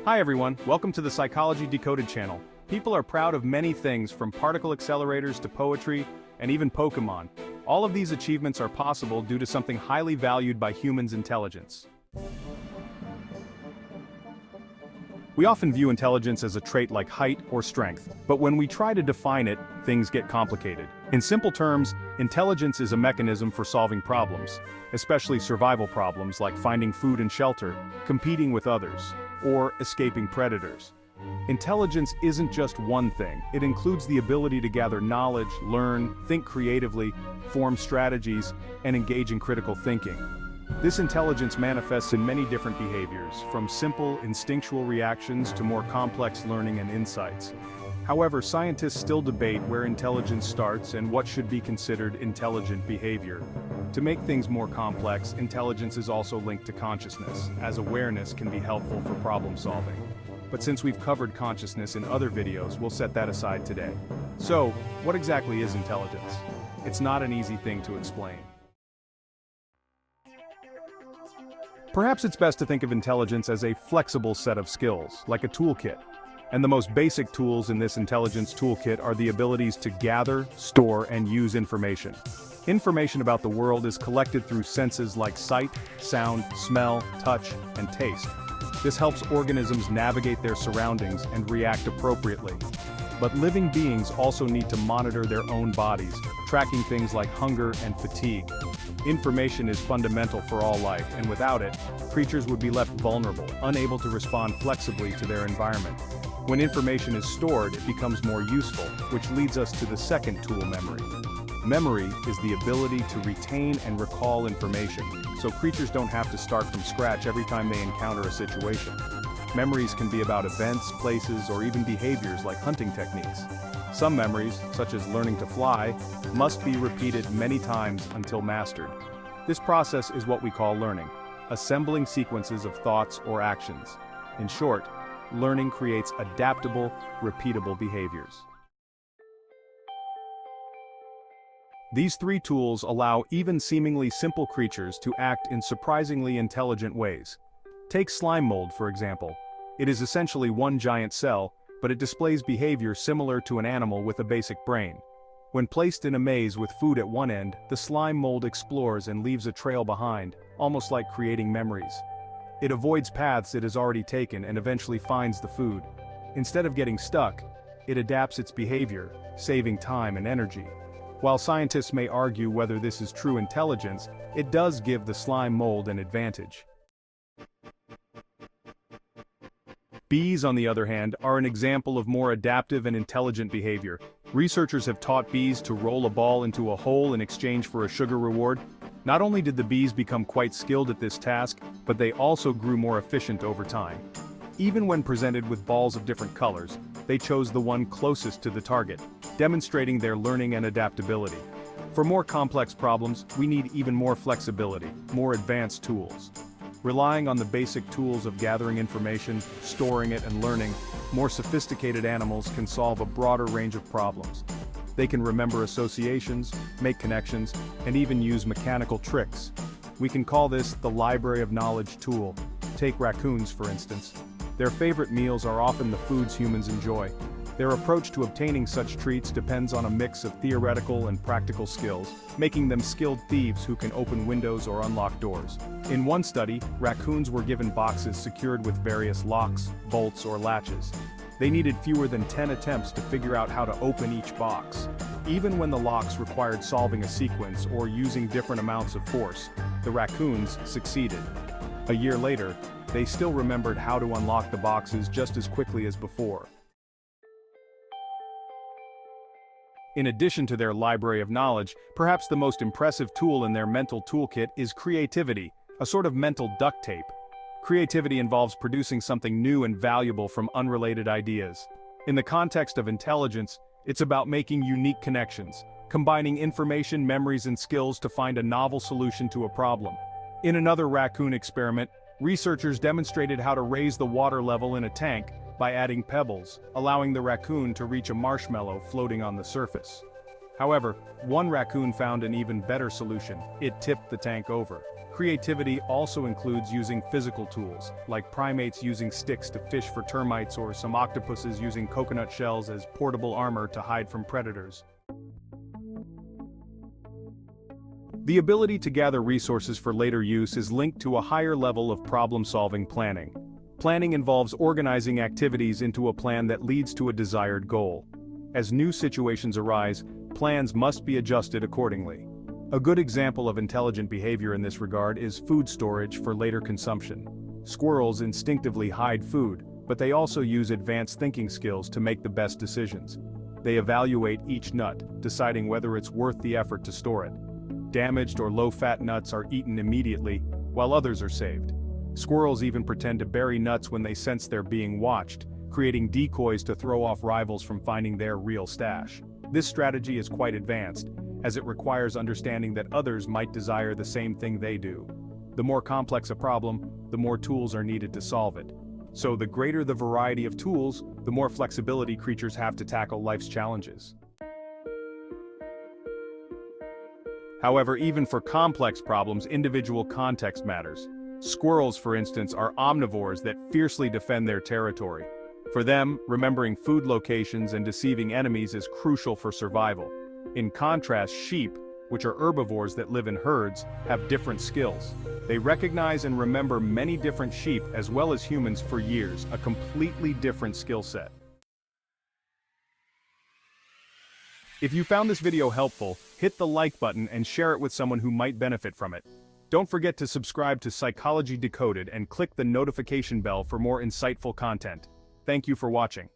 Hi everyone, welcome to the Psychology Decoded channel. People are proud of many things from particle accelerators to poetry, and even Pokemon. All of these achievements are possible due to something highly valued by humans: intelligence. We often view intelligence as a trait like height or strength, but when we try to define it, things get complicated. In simple terms, intelligence is a mechanism for solving problems, especially survival problems like finding food and shelter, competing with others, or escaping predators. Intelligence isn't just one thing. It includes the ability to gather knowledge, learn, think creatively, form strategies, and engage in critical thinking. This intelligence manifests in many different behaviors, from simple, instinctual reactions to more complex learning and insights. However, scientists still debate where intelligence starts and what should be considered intelligent behavior. To make things more complex, intelligence is also linked to consciousness, as awareness can be helpful for problem solving. But since we've covered consciousness in other videos, we'll set that aside today. So, what exactly is intelligence? It's not an easy thing to explain. Perhaps it's best to think of intelligence as a flexible set of skills, like a toolkit. And the most basic tools in this intelligence toolkit are the abilities to gather, store, and use information. Information about the world is collected through senses like sight, sound, smell, touch, and taste. This helps organisms navigate their surroundings and react appropriately. But living beings also need to monitor their own bodies, tracking things like hunger and fatigue. Information is fundamental for all life, and without it, creatures would be left vulnerable, unable to respond flexibly to their environment. When information is stored, it becomes more useful, which leads us to the second tool: memory. Memory is the ability to retain and recall information, so creatures don't have to start from scratch every time they encounter a situation. Memories can be about events, places, or even behaviors like hunting techniques. Some memories, such as learning to fly, must be repeated many times until mastered. This process is what we call learning, assembling sequences of thoughts or actions. In short, learning creates adaptable, repeatable behaviors. These three tools allow even seemingly simple creatures to act in surprisingly intelligent ways. Take slime mold, for example. It is essentially one giant cell, but it displays behavior similar to an animal with a basic brain. When placed in a maze with food at one end, the slime mold explores and leaves a trail behind, almost like creating memories. It avoids paths it has already taken and eventually finds the food. Instead of getting stuck, it adapts its behavior, saving time and energy. While scientists may argue whether this is true intelligence, it does give the slime mold an advantage. Bees, on the other hand, are an example of more adaptive and intelligent behavior. Researchers have taught bees to roll a ball into a hole in exchange for a sugar reward. Not only did the bees become quite skilled at this task, but they also grew more efficient over time. Even when presented with balls of different colors, they chose the one closest to the target, demonstrating their learning and adaptability. For more complex problems, we need even more flexibility, more advanced tools. Relying on the basic tools of gathering information, storing it, and learning, more sophisticated animals can solve a broader range of problems. They can remember associations, make connections, and even use mechanical tricks. We can call this the library of knowledge tool. Take raccoons, for instance. Their favorite meals are often the foods humans enjoy. Their approach to obtaining such treats depends on a mix of theoretical and practical skills, making them skilled thieves who can open windows or unlock doors. In one study, raccoons were given boxes secured with various locks, bolts, or latches. They needed fewer than 10 attempts to figure out how to open each box. Even when the locks required solving a sequence or using different amounts of force, the raccoons succeeded. A year later, they still remembered how to unlock the boxes just as quickly as before. In addition to their library of knowledge, perhaps the most impressive tool in their mental toolkit is creativity, a sort of mental duct tape. Creativity involves producing something new and valuable from unrelated ideas. In the context of intelligence, it's about making unique connections, combining information, memories, and skills to find a novel solution to a problem. In another raccoon experiment, researchers demonstrated how to raise the water level in a tank by adding pebbles, allowing the raccoon to reach a marshmallow floating on the surface. However, one raccoon found an even better solution. It tipped the tank over. Creativity also includes using physical tools, like primates using sticks to fish for termites or some octopuses using coconut shells as portable armor to hide from predators. The ability to gather resources for later use is linked to a higher level of problem-solving planning. Planning involves organizing activities into a plan that leads to a desired goal. As new situations arise, plans must be adjusted accordingly. A good example of intelligent behavior in this regard is food storage for later consumption. Squirrels instinctively hide food, but they also use advanced thinking skills to make the best decisions. They evaluate each nut, deciding whether it's worth the effort to store it. Damaged or low-fat nuts are eaten immediately, while others are saved. Squirrels even pretend to bury nuts when they sense they're being watched, creating decoys to throw off rivals from finding their real stash. This strategy is quite advanced, as it requires understanding that others might desire the same thing they do. The more complex a problem, the more tools are needed to solve it. So the greater the variety of tools, the more flexibility creatures have to tackle life's challenges. However, even for complex problems, individual context matters. Squirrels, for instance, are omnivores that fiercely defend their territory. For them, remembering food locations and deceiving enemies is crucial for survival. In contrast, sheep, which are herbivores that live in herds, have different skills. They recognize and remember many different sheep as well as humans for years, a completely different skill set. If you found this video helpful, hit the like button and share it with someone who might benefit from it. Don't forget to subscribe to Psychology Decoded and click the notification bell for more insightful content. Thank you for watching.